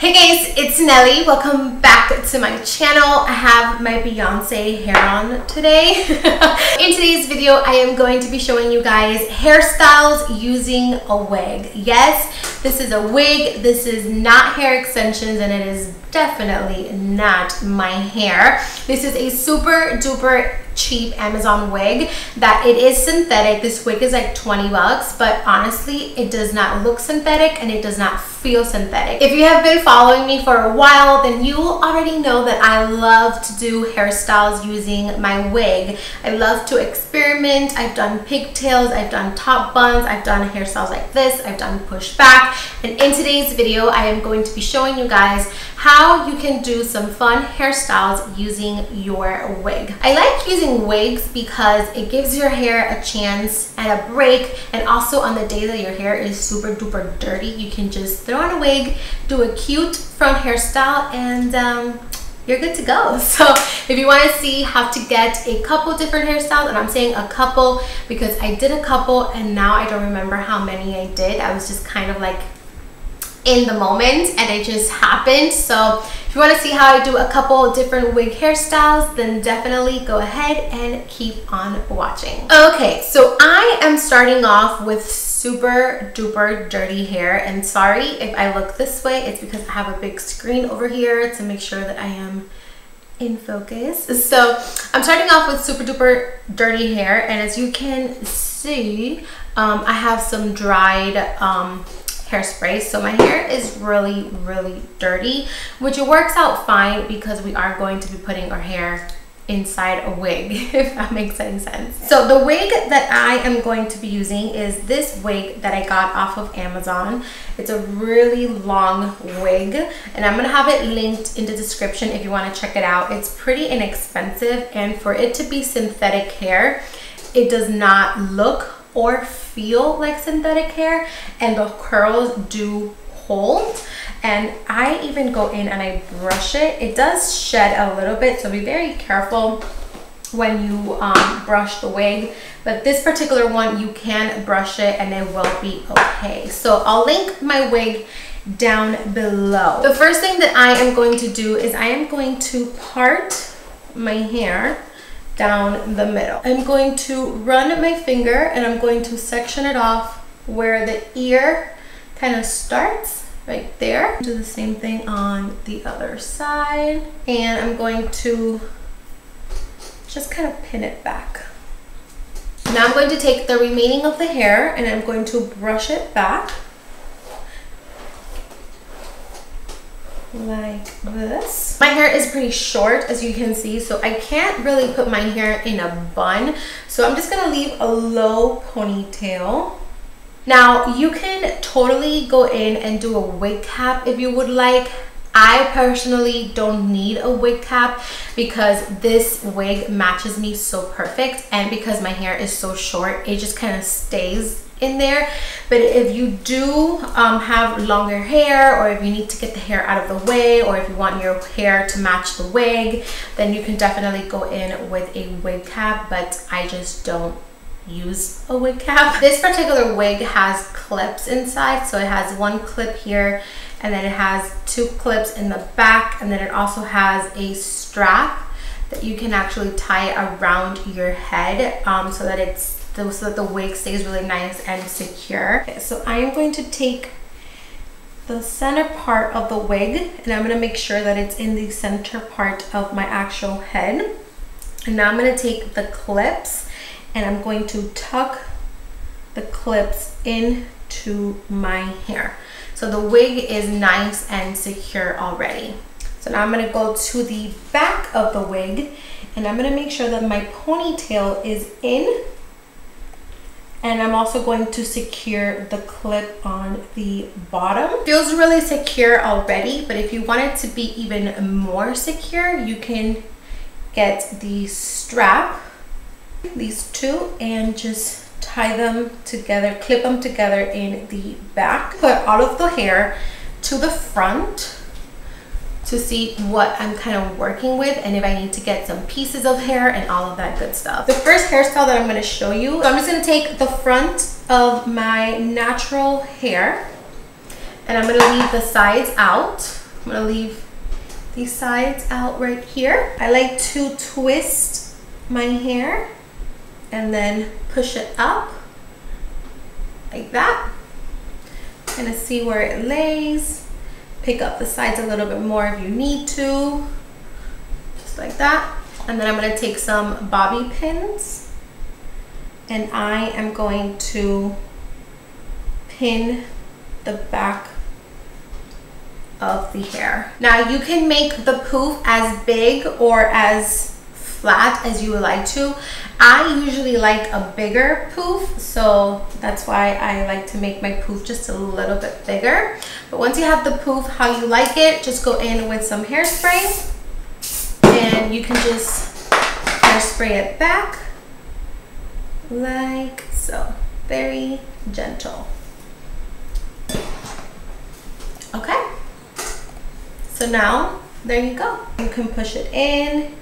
Hey guys, it's Nelly. Welcome back to my channel. I have my Beyonce hair on today. In today's video, I am going to be showing you guys hairstyles using a wig. Yes, this is a wig. This is not hair extensions, and it is definitely not my hair. This is a super duper cheap Amazon wig that it is synthetic. This wig is like 20 bucks, but honestly it does not look synthetic and it does not feel synthetic. If you have been following me for a while, then you already know that I love to do hairstyles using my wig. I love to experiment. I've done pigtails, I've done top buns, I've done hairstyles like this, I've done push back, and in today's video I am going to be showing you guys how you can do some fun hairstyles using your wig. I like using wigs because it gives your hair a chance and a break, and also on the day that your hair is super duper dirty, you can just throw on a wig, do a cute front hairstyle, and you're good to go. So if you want to see how to get a couple different hairstyles, and I'm saying a couple because I did a couple and now I don't remember how many I did. I was just kind of like in the moment and it just happened. So if you want to see how I do a couple different wig hairstyles, then definitely go ahead and keep on watching. Okay, so I am starting off with super duper dirty hair, and sorry if I look this way, it's because I have a big screen over here to make sure that I am in focus. So I'm starting off with super duper dirty hair, and as you can see, I have some dried hairspray, so my hair is really dirty, which it works out fine because we are going to be putting our hair inside a wig, if that makes any sense. So the wig that I am going to be using is this wig that I got off of Amazon. It's a really long wig, and I'm gonna have it linked in the description if you want to check it out. It's pretty inexpensive, and for it to be synthetic hair, it does not look or feel like synthetic hair, and the curls do hold. And I even go in and I brush it. It does shed a little bit, so be very careful when you brush the wig, but this particular one you can brush it and it will be okay. So I'll link my wig down below. The first thing that I am going to do is I am going to part my hair down the middle. I'm going to run my finger and I'm going to section it off where the ear kind of starts, right there. Do the same thing on the other side, and I'm going to just kind of pin it back. Now I'm going to take the remaining of the hair and I'm going to brush it back like this. My hair is pretty short, as you can see, so I can't really put my hair in a bun, so I'm just gonna leave a low ponytail. Now you can totally go in and do a wig cap if you would like. I personally don't need a wig cap because this wig matches me so perfect, and because my hair is so short, it just kind of stays in there. But if you do have longer hair, or if you need to get the hair out of the way, or if you want your hair to match the wig, then you can definitely go in with a wig cap, but I just don't use a wig cap. This particular wig has clips inside, so it has one clip here, and then it has two clips in the back, and then it also has a strap that you can actually tie around your head so that the wig stays really nice and secure. Okay, so I am going to take the center part of the wig and I'm going to make sure that it's in the center part of my actual head. And now I'm going to take the clips and I'm going to tuck the clips into my hair, so the wig is nice and secure already. So now I'm going to go to the back of the wig and I'm going to make sure that my ponytail is in, and I'm also going to secure the clip on the bottom. It feels really secure already, but if you want it to be even more secure, you can get the strap, these two, and just tie them together, clip them together in the back. Put all of the hair to the front to see what I'm kind of working with, and if I need to get some pieces of hair and all of that good stuff. The first hairstyle that I'm going to show you, so I'm just going to take the front of my natural hair and I'm going to leave the sides out. I'm gonna leave these sides out right here. I like to twist my hair and then push it up like that. Kind of see where it lays. Pick up the sides a little bit more if you need to, just like that. And then I'm gonna take some bobby pins and I am going to pin the back of the hair. Now you can make the poof as big or as flat as you would like to. I usually like a bigger poof, so that's why I like to make my poof just a little bit bigger. But once you have the poof how you like it, just go in with some hairspray and you can just hairspray it back like so. Very gentle. Okay, so now there you go. You can push it in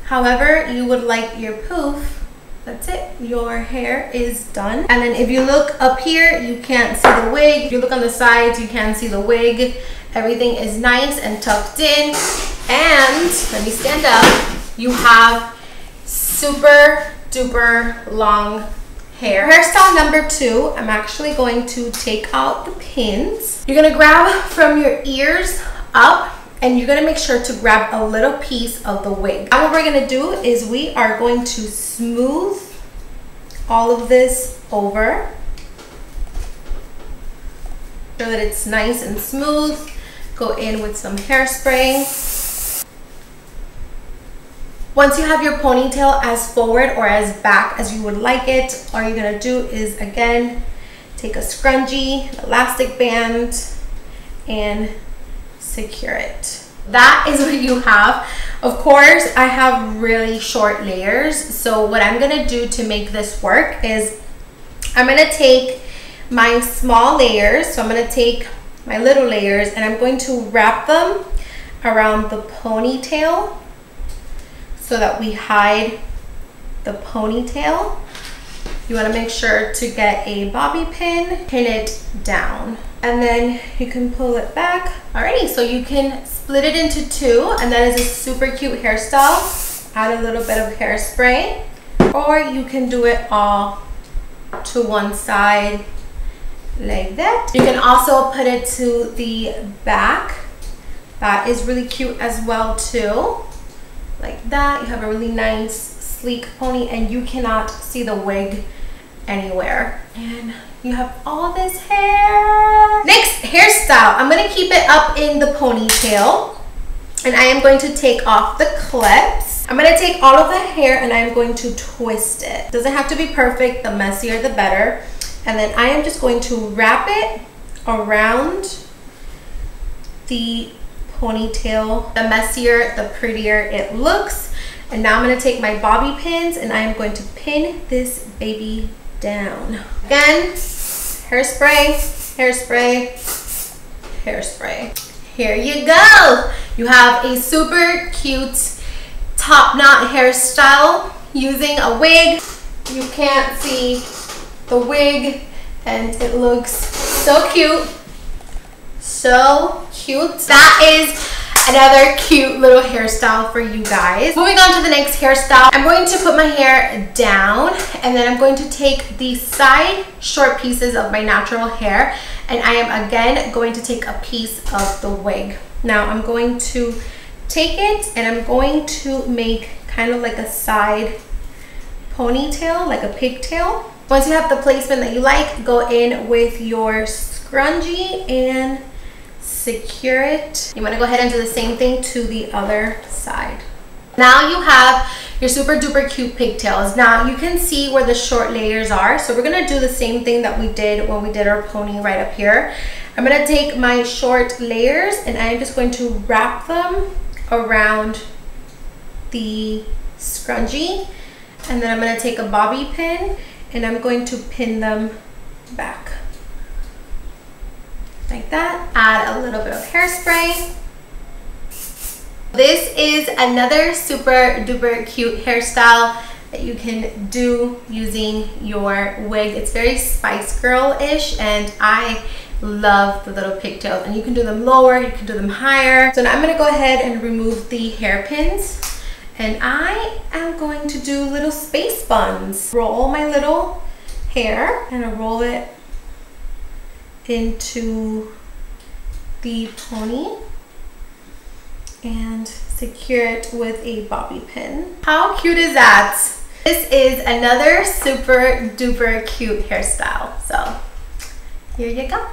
however you would like your poof. That's it, your hair is done. And then if you look up here, you can't see the wig. If you look on the sides, you can't see the wig. Everything is nice and tucked in. And let me stand up. You have super duper long hair. Hairstyle number 2, I'm actually going to take out the pins. You're gonna grab from your ears up and you're gonna make sure to grab a little piece of the wig. Now what we're gonna do is we are going to smooth all of this over so that it's nice and smooth. Go in with some hairspray. Once you have your ponytail as forward or as back as you would like it, all you're gonna do is again take a scrunchie, elastic band, and secure it. That is what you have. Of course, I have really short layers, so what I'm gonna do to make this work is I'm gonna take my small layers, so I'm gonna take my little layers and I'm going to wrap them around the ponytail so that we hide the ponytail. You want to make sure to get a bobby pin, pin it down, and then you can pull it back. Alrighty, so you can split it into 2, and that is a super cute hairstyle. Add a little bit of hairspray, or you can do it all to one side like that. You can also put it to the back. That is really cute as well too. Like that. You have a really nice sleek pony and you cannot see the wig anywhere. And you have all this hair. Next hairstyle, I'm going to keep it up in the ponytail and I am going to take off the clips. I'm going to take all of the hair and I'm going to twist it. Doesn't have to be perfect, the messier the better. And then I am just going to wrap it around the ponytail. The messier, the prettier it looks. And now I'm going to take my bobby pins and I am going to pin this baby down. Again, hairspray, hairspray, hairspray. Here you go. You have a super cute top knot hairstyle using a wig. You can't see the wig and it looks so cute. So cute. That is another cute little hairstyle for you guys. Moving on to the next hairstyle, I'm going to put my hair down and then I'm going to take the side short pieces of my natural hair and I am again going to take a piece of the wig. Now I'm going to take it and I'm going to make kind of like a side ponytail, like a pigtail. Once you have the placement that you like, go in with your scrunchie and secure it. You want to go ahead and do the same thing to the other side. Now you have your super duper cute pigtails. Now you can see where the short layers are, so we're going to do the same thing that we did when we did our pony right up here. I'm going to take my short layers and I'm just going to wrap them around the scrunchie, and then I'm going to take a bobby pin and I'm going to pin them back like that. Add a little bit of hairspray. This is another super duper cute hairstyle that you can do using your wig. It's very Spice Girl-ish and I love the little pigtails, and you can do them lower, you can do them higher. So now I'm gonna go ahead and remove the hairpins, and I am going to do little space buns. Roll my little hair and I roll it into the pony and secure it with a bobby pin. How cute is that? This is another super duper cute hairstyle. So here you go.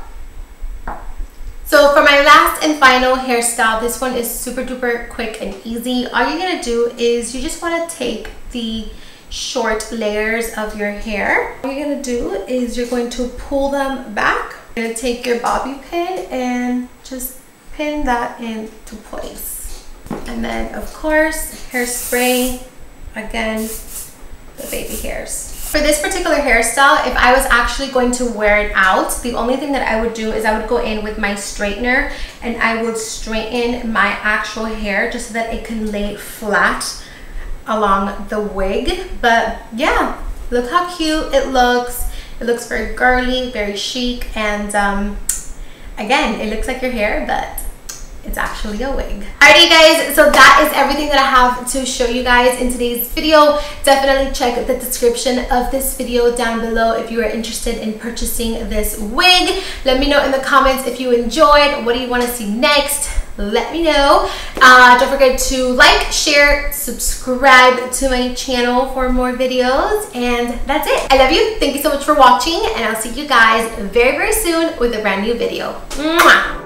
So for my last and final hairstyle, this one is super duper quick and easy. All you're gonna do is you just wanna take the short layers of your hair. All you're gonna do is you're going to pull them back. You're gonna take your bobby pin and just pin that into place. And then of course, hairspray, again, the baby hairs. For this particular hairstyle, if I was actually going to wear it out, the only thing that I would do is I would go in with my straightener and I would straighten my actual hair just so that it can lay flat along the wig. But yeah, look how cute it looks. It looks very girly, very chic, and again, it looks like your hair, but it's actually a wig. Alrighty guys, so that is everything that I have to show you guys in today's video. Definitely check the description of this video down below if you are interested in purchasing this wig. Let me know in the comments if you enjoyed. What do you want to see next? Let me know. Don't forget to like, share, subscribe to my channel for more videos, and that's it. I love you. Thank you so much for watching, and I'll see you guys very, very soon with a brand new video. Mwah!